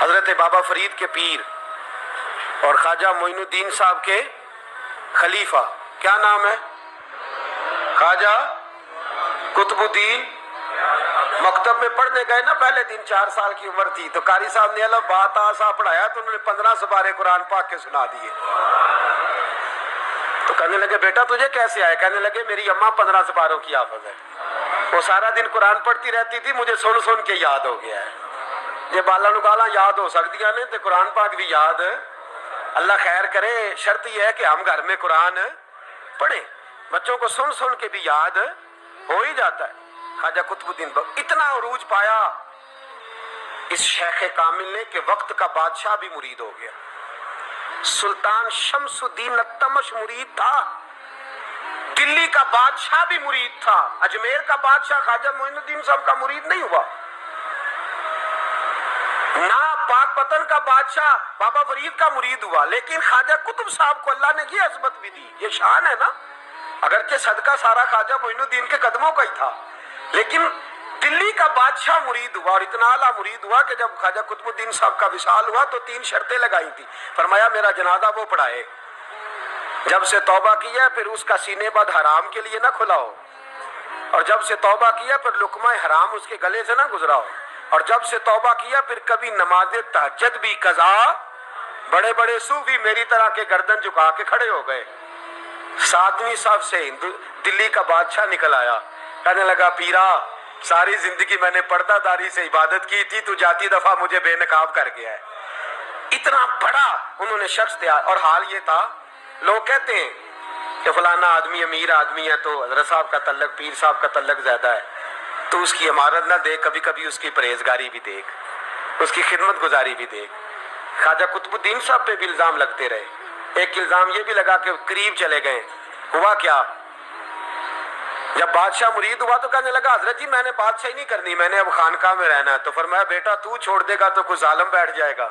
حضرت بابا فرید کے پیر اور خواجہ معین الدین صاحب کے خلیفہ، کیا نام ہے؟ خواجہ قطب الدین۔ مکتب میں پڑھنے گئے نا پہلے دن، 4 سال کی عمر تھی، تو قاری صاحب نے اللہ بات آسا پڑھایا تو انہوں نے 15 سپارے قرآن پاک کے سنا دیے۔ تو کہنے لگے بیٹا تجھے کیسے آئے؟ کہنے لگے میری اماں 15 سپاروں کی حافظ ہے، وہ سارا دن قرآن پڑھتی رہتی تھی، مجھے سن سن کے یاد ہو گیا ہے۔ یہ بالا نگالا یاد ہو سکتی ہیں تو قرآن پاک بھی یاد، اللہ خیر کرے۔ شرط یہ ہے کہ ہم گھر میں قرآن پڑھیں، بچوں کو سن سن کے بھی یاد ہو ہی جاتا ہے۔ خواجہ قطب الدین اتنا عروج پایا اس شیخ کامل نے کہ وقت کا بادشاہ بھی مرید ہو گیا۔ سلطان شمس الدین التمش مرید تھا، دلی کا بادشاہ بھی مرید تھا، اجمیر کا بادشاہ خواجہ معین الدین صاحب کا مرید نہیں ہوا، نہ پاک پتن کا بادشاہ بابا فرید کا مرید ہوا، لیکن خواجہ قطب صاحب کو اللہ نے یہ عظمت بھی دی۔ یہ شان ہے نا، اگرچہ صدقہ سارا خواجہ معین الدین کے قدموں کا ہی تھا، لیکن دلی کا بادشاہ مرید ہوا، اور اتنا اعلیٰ مرید ہوا کہ جب خواجہ قطب الدین صاحب کا وصال ہوا تو 3 شرطیں لگائی تھی۔ فرمایا میرا جنازہ وہ پڑھائے، جب سے توبہ کیا پھر اس کا سینے بد حرام کے لیے نہ کھلا ہو، اور جب سے توبہ کیا پھر لقمہ حرام اس کے گلے سے نہ گزرا ہو، اور جب سے توبہ کیا پھر کبھی نماز تہجد بھی قضا۔ بڑے بڑے صوفی میری طرح کے گردن جھکا کے کھڑے ہو گئے۔ 7ویں صف سے دلی کا بادشاہ نکل آیا، کہنے لگا پیرا ساری زندگی میں نے پردہ داری سے عبادت کی تھی، تو جاتی دفعہ مجھے بے نقاب کر گیا ہے۔ اتنا بڑا انہوں نے شخص دیا، اور حال یہ تھا لوگ کہتے ہیں کہ فلانا آدمی امیر آدمی ہے تو حضرت صاحب کا تعلق پیر صاحب کا تعلق زیادہ ہے، تو اس کی عمارت نہ دیکھ، کبھی کبھی اس کی پرہیزگاری بھی دیکھ، اس کی خدمت گزاری بھی دیکھ۔ خواجہ قطب الدین صاحب پہ بھی الزام لگتے رہے، ایک الزام یہ بھی لگا کہ قریب چلے گئے۔ ہوا کیا، جب بادشاہ مرید ہوا تو کہنے لگا حضرت جی میں نے بادشاہی نہیں کرنی، میں نے اب خانقاہ میں رہنا ہے۔ تو فرمایا بیٹا تو چھوڑ دے گا تو کوئی ظالم بیٹھ جائے گا،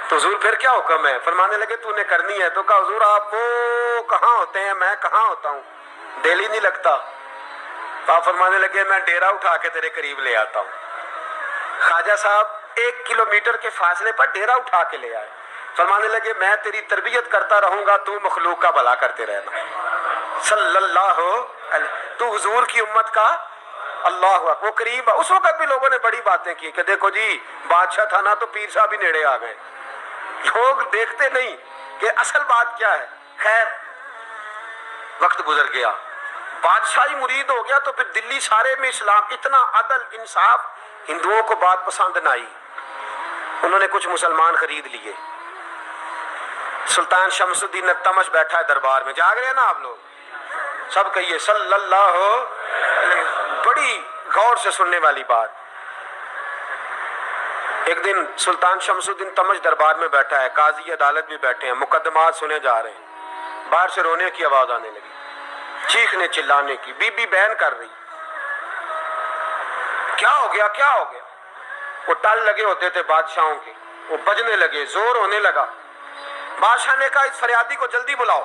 تو حضور پھر کیا حکم ہے؟ فرمانے لگے تو نے کرنی ہے۔ تو کہا حضور آپ وہ کہاں ہوتے ہیں، میں کہاں ہوتا ہوں، دل ہی نہیں لگتا۔ آپ فرمانے لگے میں ڈیرا اٹھا کے تیرے قریب لے آتا ہوں۔ خواجہ صاحب 1 کلومیٹر کے فاصلے پر ڈیرا اٹھا کے لے آئے، فرمانے لگے میں تیری تربیت کرتا رہوں گا، تو مخلوق کا بھلا کرتے رہنا۔ صلی اللہ علیہ، تو حضور کی امت کا اللہ اکبر۔ وہ قریب، اس وقت بھی لوگوں نے بڑی باتیں کی کہ دیکھو جی بادشاہ تھا نا تو پیر صاحب ہی نیڑے آ گئے، لوگ دیکھتے نہیں کہ اصل بات کیا ہے۔ خیر وقت گزر گیا، بادشاہی مرید ہو گیا، تو پھر دلی سارے میں اسلام، اتنا عدل انصاف، ہندوؤں کو بات پسند نہ آئی، انہوں نے کچھ مسلمان خرید لیے۔ سلطان شمس الدین التمش بیٹھا ہے دربار میں، جاگ رہے ہیں نا آپ لوگ سب، کہیے صلی اللہ علیہ۔ بڑی غور سے سننے والی بات، ایک دن سلطان شمس الدین تمش دربار میں بیٹھا ہے، قاضی عدالت بھی بیٹھے ہیں، مقدمات سنے جا رہے ہیں، باہر سے رونے کی آواز آنے لگی، چیخنے چلانے کی، بی بی بیان کر رہی، کیا ہو گیا کیا ہو گیا؟ وہ ٹال لگے ہوتے تھے بادشاہوں کے، وہ بجنے لگے، زور ہونے لگا۔ بادشاہ نے کہا اس فریادی کو جلدی بلاؤ۔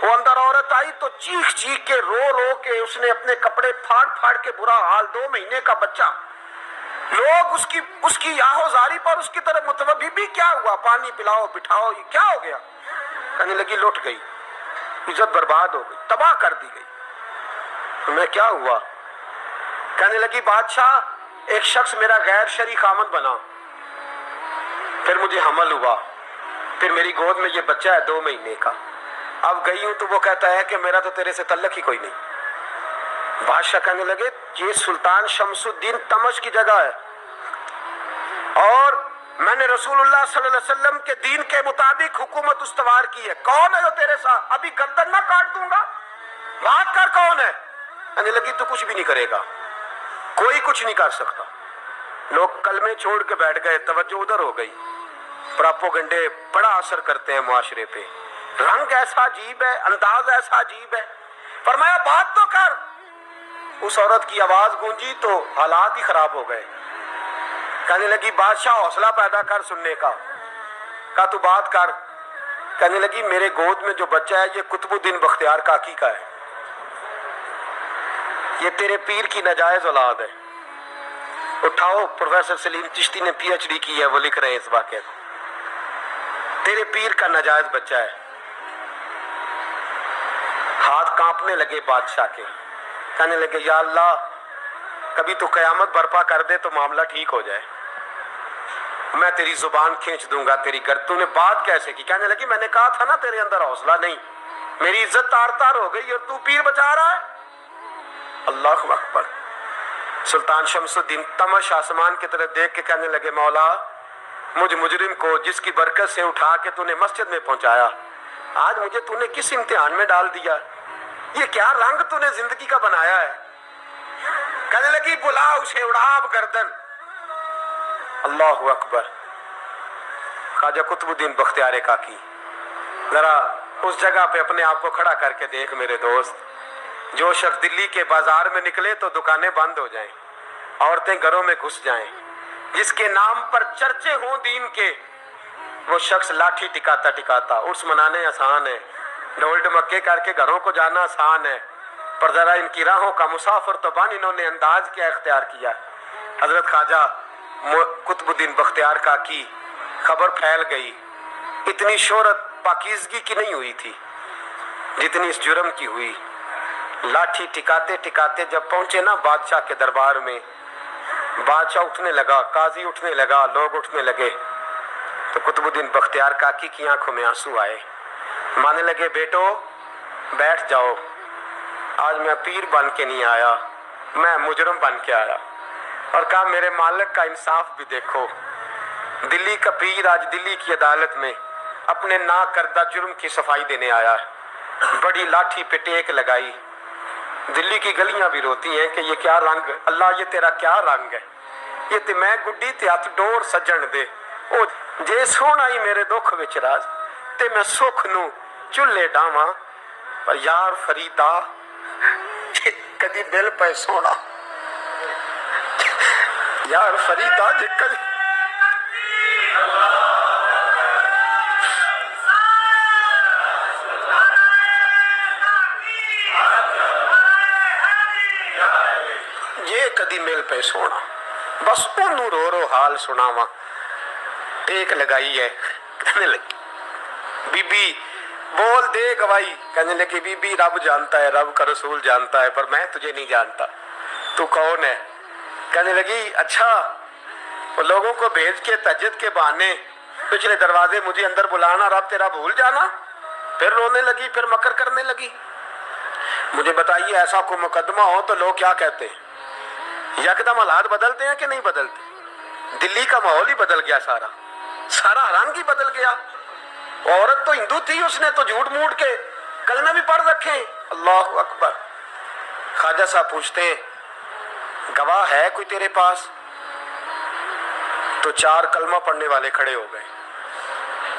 وہ اندر عورت آئی تو چیخ چیخ کے رو رو کے اس نے اپنے کپڑے پھاڑ پھاڑ کے، برا حال، 2 مہینے کا بچہ، لوگ اس کی آہو زاری پر اس کی طرف متوجہ، بھی کیا ہوا، پانی پلاؤ بٹھاؤ، یہ کیا ہو گیا؟ کہنے لگی لٹ گئی، عزت برباد ہو گئی، تباہ کر دی گئی۔ میں کیا ہوا؟ کہنے لگی بادشاہ ایک شخص میرا غیر شرعی خامند بنا، پھر مجھے حمل ہوا، پھر میری گود میں یہ بچہ ہے 2 مہینے کا، اب گئی ہوں تو وہ کہتا ہے کہ میرا تو تیرے سے تعلق ہی کوئی نہیں۔ بادشاہ کہنے لگے یہ سلطان شمس الدین تمش کی جگہ ہے، اور میں نے رسول اللہ صلی اللہ علیہ وسلم کے دین کے مطابق حکومت استوار کی ہے، کون ہے جو تیرے ساتھ؟ ابھی گردن نہ کاٹ دوں گا، بات کر کون ہے؟ کہنے لگی تو کچھ بھی نہیں کرے گا، کوئی کچھ نہیں کر سکتا۔ لوگ کلمے چھوڑ کے بیٹھ گئے، توجہ ادھر ہو گئی۔ پراپوگنڈے بڑا اثر کرتے ہیں معاشرے پہ، رنگ ایسا عجیب ہے، انداز ایسا عجیب ہے۔ فرمایا بات تو کر۔ اس عورت کی آواز گونجی تو حالات ہی خراب ہو گئے۔ کہنے لگی بادشاہ حوصلہ پیدا کر سننے کا۔ کہا تو بات کر۔ کہنے لگی میرے گود میں جو بچہ ہے یہ قطب الدین بختیار کاکی کا ہے، یہ تیرے پیر کی ناجائز اولاد ہے، उठाओ, प्रोफेसर सलीम चिश्ती ने PhD की है, वो लिख रहे हैं इस वाक़े को। तेरे पीर का नाजायज बच्चा है। हाथ कांपने लगे बादशाह के, कहने लगे या अल्लाह कभी तू कयामत बर्पा कर दे तो मामला ठीक हो जाए, मैं तेरी जुबान खींच दूंगा तेरी तूने बात कैसे की? कहने लगी मैंने कहा था ना तेरे अंदर हौसला नहीं, मेरी इज्जत तार तार हो गई और तू पीर बचा रहा है। अल्लाह अकबर। सुल्तान शमसुद्दीन तमश आसमान की तरफ देख के कहने लगे मौला मुझ मुजरिम को जिसकी बरकत से उठा के तूने मस्जिद में पहुंचाया, आज मुझे तूने किस इम्तिहान में डाल दिया? ये क्या रंग तूने जिंदगी का बनाया है? कहने लगी बुला उसे, उड़ाब गर्दन। अल्लाह अकबर। ख्वाजा कुतुबुद्दीन बख्तियार काकी, जरा उस जगह पे अपने आप को खड़ा करके देख मेरे दोस्त। जो शख्स दिल्ली के बाजार में निकले तो दुकानें बंद हो जाएं, औरतें घरों में घुस जाएं, जिसके नाम पर चर्चे हों दीन के, वो शख्स लाठी टिकाता टिकाता उर्स मनाने आसान है, ढोल ढमक्के करके घरों को जाना आसान है, पर जरा इनकी राहों का मुसाफिर तो बन इन्होंने अंदाज क्या इख्तियार किया। हजरत ख्वाजा कुतुबुद्दीन बख्तियार काकी खबर फैल गई। इतनी शोहरत पाकीज़गी की नहीं हुई थी जितनी इस जुर्म की हुई। लाठी टिकाते टिकाते जब पहुंचे ना बादशाह के दरबार में, बादशाह उठने लगा, काजी उठने लगा, लोग उठने लगे, तो कुतुबुद्दीन बख्तियार काकी की आंखों में आंसू आए। माने लगे बेटो बैठ जाओ, आज मैं पीर बन के नहीं आया, मैं मुजरम बन के आया। और कहा मेरे मालिक का इंसाफ भी देखो, दिल्ली का पीर आज दिल्ली की अदालत में अपने ना करदा जुर्म की सफाई देने आया है। बड़ी लाठी पे टेक लगाई। दिल्ली की गलियां भी रोती हैं कि ये क्या रंग, अल्लाह ये तेरा क्या रंग है, ये ते मैं गुड्डी ते हथ डोर सजन दे ओ जे सोना ही मेरे दुख विच राज ते मैं सुख नू चुल्ले डावां, पर यार फरीदा कदी दिल पे सोना, यार फरीदा जे कदी ये कदी मिल पे सोना, बस ओनू रो रो हाल सुनावा। टेक लगाई है, कहने लगी बीबी बोल दे गवाही। कहने लगी बीबी रब जानता है, रब का रसूल जानता है, पर मैं तुझे नहीं जानता, तू कौन है? कहने लगी अच्छा वो लोगों को भेज के तहज्जुद के बहाने पिछले दरवाजे मुझे अंदर बुलाना, रब तेरा भूल जाना। फिर रोने लगी, फिर मकर करने लगी। मुझे बताइए ऐसा कोई मुकदमा हो तो लोग क्या कहते हैं? यकदम हालात बदलते हैं कि नहीं बदलते? दिल्ली का माहौल ही बदल गया, सारा सारा रंग ही बदल गया। औरत तो हिंदू थी, उसने तो झूठ मूठ के कलमे भी पढ़ रखे। अल्लाह अकबर। ख्वाजा साहब पूछते हैं गवाह है कोई तेरे पास? तो 4 कलमा पढ़ने वाले खड़े हो गए।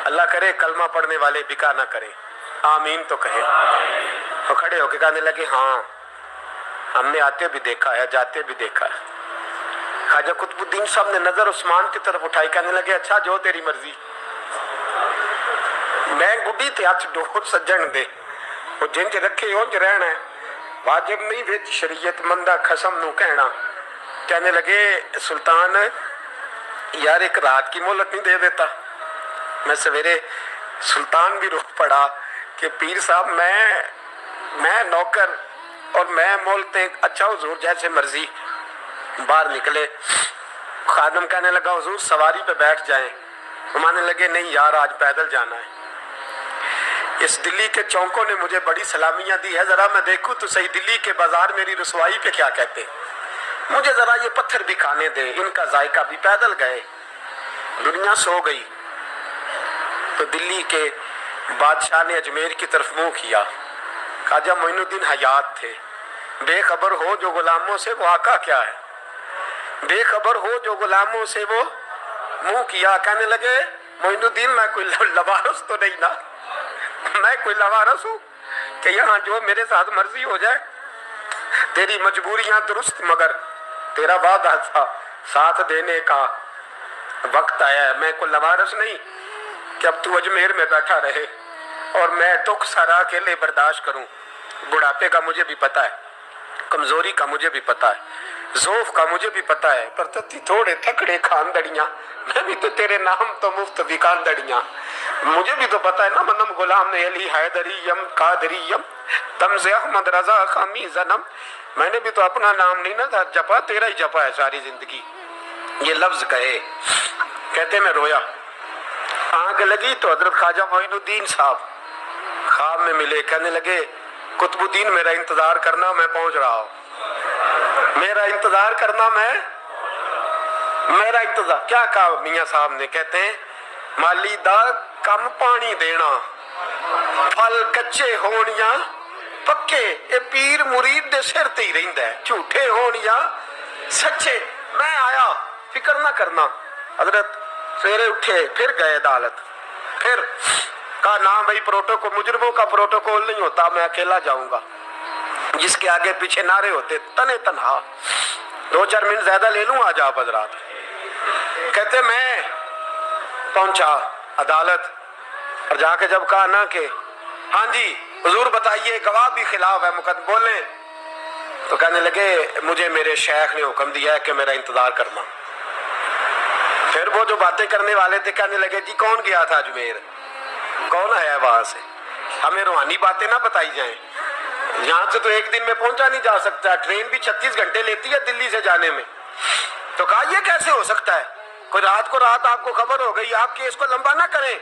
अल्लाह करे कलमा पढ़ने वाले बिका ना करें, आमीन तो कहे। तो खड़े होके कहने लगे हाँ हमने आते भी देखा है, जाते भी देखा है। ख्वाजा कुतुबुद्दीन साहब ने नजर उस्मान की तरफ उठाई, कहने लगे अच्छा जो तेरी मर्जी, मैं गुड्डी ते हथ डोर सज्जन दे, वो जिंज रखे उंज रहना है, वाजिब नहीं विच शरीयत मंदा खसम नू कहना। कहने लगे सुल्तान यार एक रात की मोहलत नहीं दे देता? मैं सवेरे सुल्तान भी रुख पड़ा कि पीर साहब मैं नौकर और मैं मोलते, अच्छा हुजूर जैसे मर्जी। बाहर निकले, खादम कहने लगा हुजूर सवारी पे बैठ जाएं। मानने लगे नहीं यार आज पैदल जाना है। इस दिल्ली के चौकों ने मुझे बड़ी सलामियां दी है, जरा मैं देखूं तो सही दिल्ली के बाजार मेरी रसवाई पे क्या कहते, मुझे जरा ये पत्थर भी खाने दे, इनका जायका भी। पैदल गए, दुनिया सो गई तो दिल्ली के बादशाह ने अजमेर की तरफ मुंह किया। ख्वाजा मोइनुद्दीन हयात थे। बेखबर हो जो गुलामों से वो आका क्या है, बेखबर हो जो गुलामों से वो मुंह किया। कहने लगे मोइनुद्दीन मैं कोई लवारस तो नहीं ना, मैं कोई लवारस हूँ कि यहाँ जो मेरे साथ मर्जी हो जाए? तेरी मजबूरियां दुरुस्त, मगर तेरा वादा था साथ देने का वक्त आया है। मैं कोई लवारस नहीं कि अब तू अजमेर में बैठा रहे और मैं दुख सारा अकेले बर्दाश्त करूं। बुढ़ापे का मुझे भी पता है, कमजोरी का मुझे भी पता है, ज़ोफ़ का मुझे भी पता है, पर तत्ती थोड़े थकड़े खानदड़ियाँ, मैं भी तो तेरे नाम तो मुफ्त भी खानदड़ियाँ। मुझे भी तो पता है ना, मनम गुलाम ने अली हैदरियम कादरियम तमसे अहमद रजा खामी जन्म। मैंने भी तो अपना नाम नहीं ना था जपा, तेरा ही जपा है सारी जिंदगी। ये लफ्ज कहे, कहते मैं रोया, आंख लगी तो हजरत ख्वाजा मोइनुद्दीन साहब ख्वाब में मिले, कहने लगे कुतुबुद्दीन मेरा इंतजार करना, मैं पहुंच रहा हूं। मेरा इंतजार करना, मेरा इंतजार। क्या कहा मियां साहब ने? कहते हैं माली दा कम पानी देना, फल कच्चे होण या पक्के, ये पीर मुरीद दे सिर ते ही रहिंदा है, झूठे होण या सच्चे। मैं आया, फिक्र ना करना। हजरत सवेरे उठे, फिर गए अदालत, फिर कहा ना भाई प्रोटोकॉल, मुजरिमों का प्रोटोकॉल नहीं होता, मैं अकेला जाऊंगा। जिसके आगे पीछे नारे होते तने तनहा, 2-4 मिनट ज्यादा ले लूं आज आप हजरात। कहते मैं पहुंचा अदालत और जाके जब कहा ना कि हाँ जी हुजूर बताइए, गवाह भी खिलाफ है, मुकदमा बोले, तो कहने लगे मुझे मेरे शेख ने हुक्म दिया है कि मेरा इंतजार करना। फिर वो जो बातें करने वाले थे कहने लगे जी कौन गया था अजमेर, कौन आया वहां से, हमें रूहानी बातें ना बताई जाएं, यहाँ से तो एक दिन में पहुंचा नहीं जा सकता, ट्रेन भी 36 घंटे लेती है दिल्ली से जाने में। तो कहा ये कैसे हो सकता है, कोई रात को रात आपको खबर हो गई, आप केस को लंबा ना करें,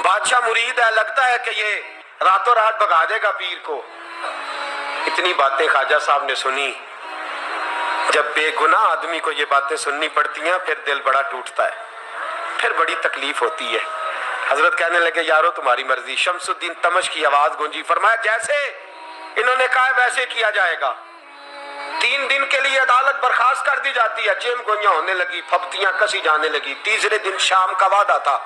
बादशाह मुरीद है, लगता है कि ये रातों रात भगा देगा पीर को। इतनी बातें ख्वाजा साहब ने सुनी। जब बेगुनाह आदमी को ये बातें सुननी पड़ती हैं फिर दिल बड़ा टूटता है, फिर बड़ी तकलीफ होती है। हजरत कहने लगे यारो तुम्हारी मर्जी। शमसुद्दीन तमश की आवाज गूंजी, फरमाया जैसे इन्होंने कहा वैसे किया जाएगा। 3 दिन के लिए अदालत बर्खास्त कर दी जाती है। चेम गोइयां होने लगी, फप्तियां कसी जाने लगी। तीसरे दिन शाम का वादा था,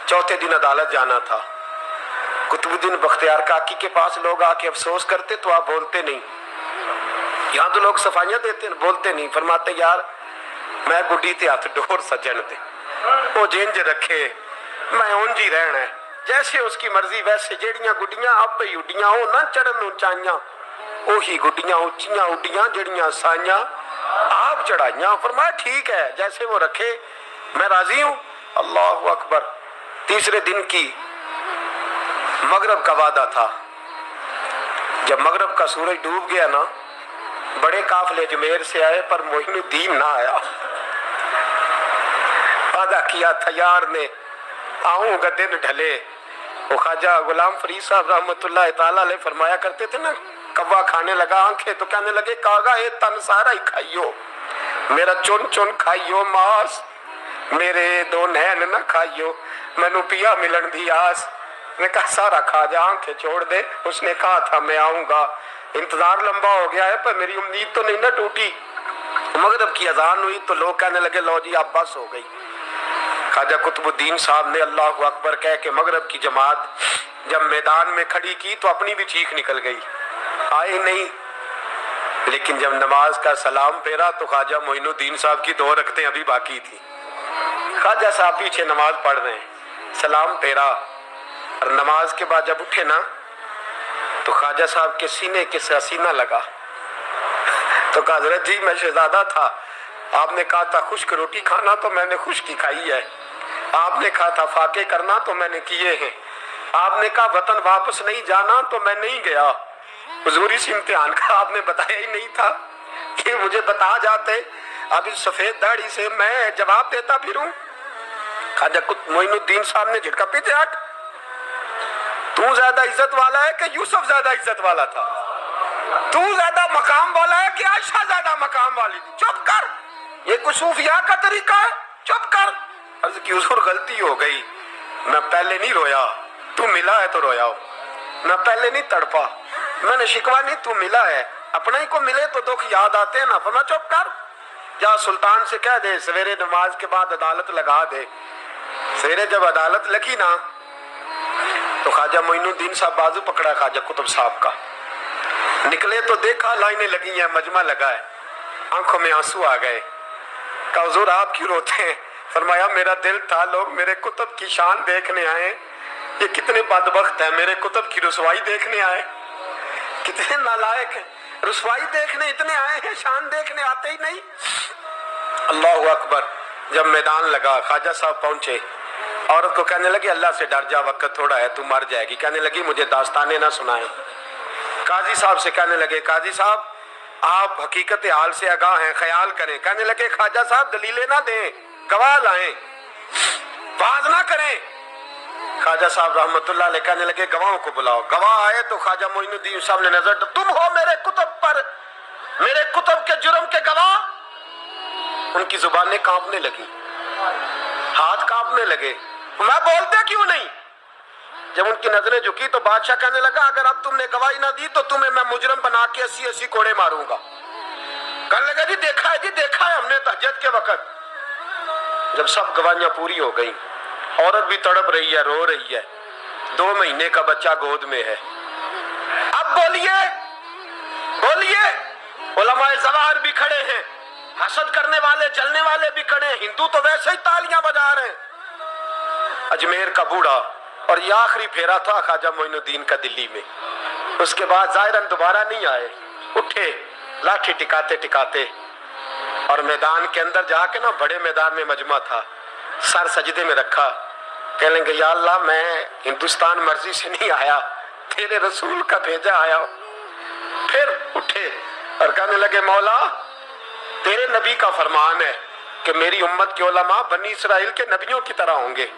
चौथे दिन अदालत जाना था। कुतुबुद्दीन बख्तियार काकी के पास लोग आके अफसोस करते तो आप बोलते नहीं, यहाँ तो लोग सफाइयां देते बोलते नहीं। फरमाते यार मैं गुड्डी ते हथ डोर सजन दे, वो जिंज रखे मैं उंज ही रहना है, जैसे उसकी मर्जी वैसे। जेड़ियां गुड्डियां आप ही उड्डियां हो ना चढ़न उचाइयां, ओही गुड्डियां उच्चियां उड्डियां जेड़ियां साइयां आप चढ़ाइयां। फरमाया ठीक है जैसे वो रखे मैं राजी हूं। अल्लाह अकबर। तीसरे दिन की मगरब का वादा था। जब मगरब का सूरज डूब गया ना, बड़े काफले अजमेर से आए पर मोइनुद्दीन ना आया। वादा किया था यार ने आऊंगा दिन ढले। वो ख्वाजा गुलाम फरीद साहब रहमतुल्लाह ताला अलैह फरमाया करते थे ना, कौवा खाने लगा आंखें तो कहने लगे कागा ये तन सारा ही खाइयो, मेरा चुन चुन खाइयो मास, मेरे 2 नैन ना खाइयो, मैनू पिया मिलन दी आस। ने कहा सारा खा जा, आंखें छोड़ दे। उसने कहा था मैं आऊंगा, इंतजार लंबा हो गया है पर मेरी उम्मीद तो नहीं ना टूटी। मगरिब की अजान हुई तो लोग कहने लगे लो जी अब बस हो गई। ख्वाजा कुतुबुद्दीन साहब ने अल्लाह अकबर कह के मगरिब की जमात जब मैदान में खड़ी की तो अपनी भी चीख निकल गई, आए नहीं। लेकिन जब नमाज का सलाम फेरा तो ख्वाजा मोइनुद्दीन साहब की 2 रकतें अभी बाकी थी। ख्वाजा साहब पीछे नमाज पढ़ रहे हैं, सलाम फेरा और नमाज के बाद जब उठे ना तो ख्वाजा साहब के सीने के सीना लगा। तो कहा हजरत जी मैं शहजादा था, आपने कहा था खुश्क रोटी खाना तो मैंने खुश्क ही खाई है, आपने कहा था फाके करना तो मैंने किए हैं, आपने कहा वतन वापस नहीं जाना तो मैं नहीं गया। हुजूर इस इम्तिहान का आपने बताया ही नहीं था कि मुझे बता जाते, अब इस सफेद दाढ़ी से मैं जवाब देता फिरूं। ख्वाजा मोइनुद्दीन साहब ने झटका, पीछे हट, तू ज्यादा इज्जत वाला है कि यूसुफ ज्यादा इज्जत वाला था, तू ज्यादा मकाम वाला है कि आयशा ज्यादा मकाम वाली थी, चुप कर, ये कुछ सूफिया का तरीका है, चुप कर। अर्ज की हुजूर गलती हो गई, मैं पहले नहीं रोया, तू मिला है तो रोया हो, मैं पहले नहीं तड़पा, मैंने शिकवा नहीं, तू मिला है, अपना ही को मिले तो दुख याद आते हैं ना। फरमा चुप कर, जा सुल्तान से कह दे सवेरे नमाज के बाद अदालत लगा दे। सवेरे जब अदालत लगी ना तो ख्वाजा मोइनुद्दीन साहब बाजू पकड़ा ख्वाजा कुतुब साहब का, निकले तो देखा लाइनें लगी हैं, मजमा लगा है, आंखों में आंसू आ गए। कहा हुजूर आप क्यों रोते हैं? फरमाया मेरा दिल था लोग मेरे कुतुब की शान देखने आए, ये कितने बदबख्त है, मेरे कुतुब की रुसवाई देखने आए, कितने नालायक हैं। रसवाई देखने इतने आए हैं, शान देखने आते ही नहीं। अल्लाह अकबर। जब मैदान लगा, ख्वाजा साहब पहुंचे, औरत को कहने लगी अल्लाह से डर जा, वक्त थोड़ा है, तू मर जाएगी। कहने लगी मुझे दास्ताने ना सुनाए। काजी साहब से कहने लगे काजी साहब आप हकीकत हाल से आगाह हैं, ख्याल करें। कहने लगे ख्वाजा साहब दलीलें ना दें, गवाह लाएं, वाज ना करें। ख्वाजा साहब रहमतुल्लाह अलैह कहने लगे गवाहों को बुलाओ। गवाह आए तो ख्वाजा मोइनुद्दीन साहब ने नजर, तुम हो मेरे कुतुब पर, मेरे कुतुब के जुर्म के गवाह। उनकी जुबानें कांपने लगी, हाथ कांपने लगे, मैं बोलते क्यों नहीं। जब उनकी नजरें झुकी तो बादशाह कहने लगा अगर अब तुमने गवाही ना दी तो तुम्हें मैं मुजरम बना के 80-80 कोड़े मारूंगा। कहने लगा जी देखा है हमने तहज्जुद के वक्त। जब सब गवाहियां पूरी हो गई, औरत भी तड़प रही है, रो रही है, 2 महीने का बच्चा गोद में है। अब बोलिए बोलिए, उलमाए ज़वाहिर भी खड़े हैं, हसद करने वाले जलने वाले भी खड़े हैं, हिंदू तो वैसे ही तालियां बजा रहे हैं। अजमेर का बूढ़ा, और ये आखिरी फेरा था ख्वाजा मोइनुद्दीन का दिल्ली में। उसके बाद ज़ाहिरन दोबारा नहीं आए, उठे लाठी टिकाते टिकाते और मैदान के अंदर जाके ना, बड़े मैदान में मजमा था, सर सजदे में रखा। कहने लगे या अल्लाह मैं हिंदुस्तान मर्जी से नहीं आया, तेरे रसूल का भेजा आया हूं। फिर उठे और कहने लगे मौला तेरे नबी का फरमान है कि मेरी उम्मत के उलमा बनी इसराइल के नबियों की तरह होंगे।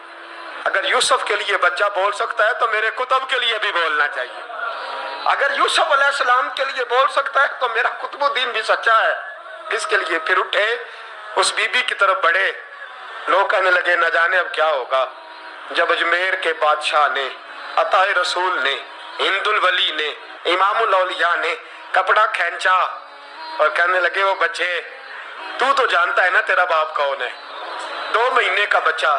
अगर यूसुफ के लिए बच्चा बोल सकता है तो मेरे कुतुब के लिए भी बोलना चाहिए। अगर यूसुफ अलैहिस्सलाम के लिए बोल सकता है तो मेरा कुतुबुद्दीन भी सच्चा है, इसके लिए। फिर उठे, उस बीबी की तरफ बढ़े। लोग कहने लगे न जाने अब क्या होगा। जब अजमेर के बादशाह ने, अताए रसूल ने, हिंदुल वली ने, इमामुल औलिया ने कपड़ा खींचा और कहने लगे वो बच्चे तू तो जानता है ना तेरा बाप कौन है। 2 महीने का बच्चा।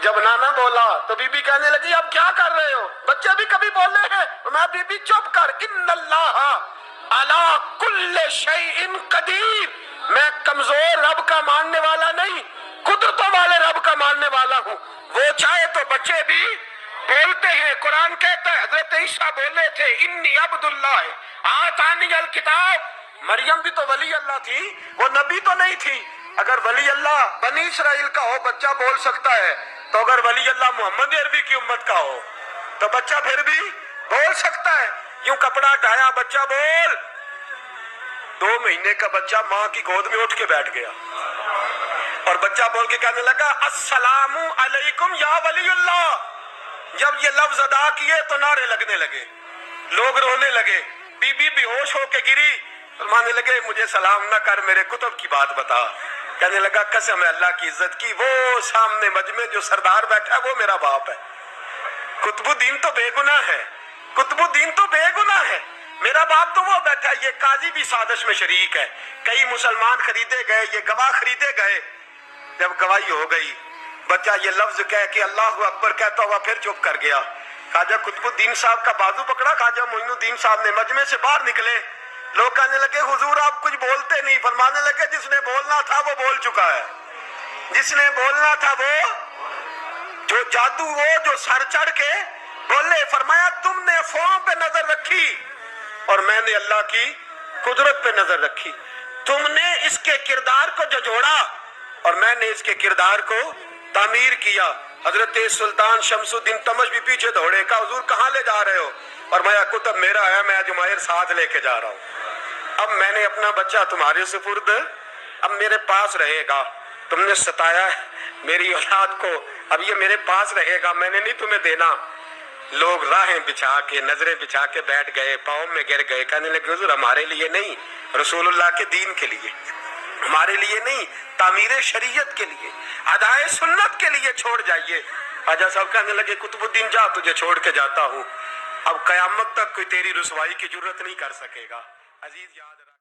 जब नाना बोला तो बीबी कहने लगी अब क्या कर रहे हो, बच्चे भी कभी बोले हैं। मैं बीबी चुप कर, इन्नल्लाह अला कुल्ले शैइन कदीर, मैं कमजोर रब का मानने वाला नहीं, कुदरतों वाले रब का मानने वाला हूँ। वो चाहे तो बच्चे भी बोलते हैं। कुरान कहता है हजरत ईसा बोले थे इन्नी अब्दुल्लाह आतानी अल किताब। मरियम भी तो वली अल्लाह थी, वो नबी तो नहीं थी। अगर वली अल्लाह बनी इसराइल का हो बच्चा बोल सकता है, तो अगर वली अल्लाह मोहम्मद अरबी की उम्मत का हो तो बच्चा फिर भी बोल सकता है। यूं कपड़ा हटाया, बच्चा बोल। 2 महीने का बच्चा माँ की गोद में उठ के बैठ गया और बच्चा बोल के कहने लगा अस्सलामु अलैकुम या वलीउल्लाह। जब ये लफ्ज अदा किए तो नारे लगने लगे, लोग रोने लगे। बीबी बेहोश होके गिरी, फरमाने लगे मुझे सलाम ना कर, मेरे कुतुब की बात बता। कहने लगा कसम है अल्लाह की इज्जत की, वो सामने मजमे जो सरदार बैठा है वो मेरा बाप है। कुतुबुद्दीन तो बेगुनाह है, कुतुबुद्दीन तो बेगुनाह है, मेरा बाप तो वो बैठा है। ये काजी भी साजिश में शरीक है। कई मुसलमान खरीदे गए, ये गवाह खरीदे गए। जब गवाही हो गई, बच्चा ये लफ्ज कह के अल्लाह अकबर कहता हुआ फिर चुप कर गया। ख्वाजा कुतुबुद्दीन साहब का बाजू पकड़ा, ख्वाजा मोइनुद्दीन साहब ने मजमे से बाहर निकले। लोग कहने लगे हुजूर आप कुछ बोलते नहीं। फरमाने लगे जिसने बोलना था वो बोल चुका है, जिसने बोलना था वो, जो जादू वो जो सर चढ़ के बोले। फरमाया तुमने अफवाहों पे नजर रखी और मैंने अल्लाह की कुदरत पे नजर रखी। तुमने इसके किरदार को जोड़ा और मैंने इसके किरदार को तामीर किया। हजरत सुल्तान शमसुद्दीन तमश भी पीछे दौड़े, का हुजूर कहाँ ले जा रहे हो। और मैं कुतुब मेरा है, मैं जुमैर साथ लेके जा रहा हूँ। अब मैंने अपना बच्चा तुम्हारे सुपुर्द, अब मेरे पास रहेगा। तुमने सताया मेरी औलाद को, अब ये मेरे पास रहेगा, मैंने नहीं तुम्हें देना। लोग राहें बिछा के, नजरें बिछा के बैठ गए, पाँव में गिर गए। कहने लगे हुजूर हमारे लिए नहीं, रसूलुल्लाह के दीन के लिए, हमारे लिए नहीं, तामीर शरीयत के लिए, अदाए सुन्नत के लिए छोड़ जाइए। ख्वाजा साहब कहने लगे कुतुबुद्दीन जा, तुझे छोड़ के जाता हूँ, अब कयामत तक कोई तेरी रुसवाई की जरूरत नहीं कर सकेगा। अजीज याद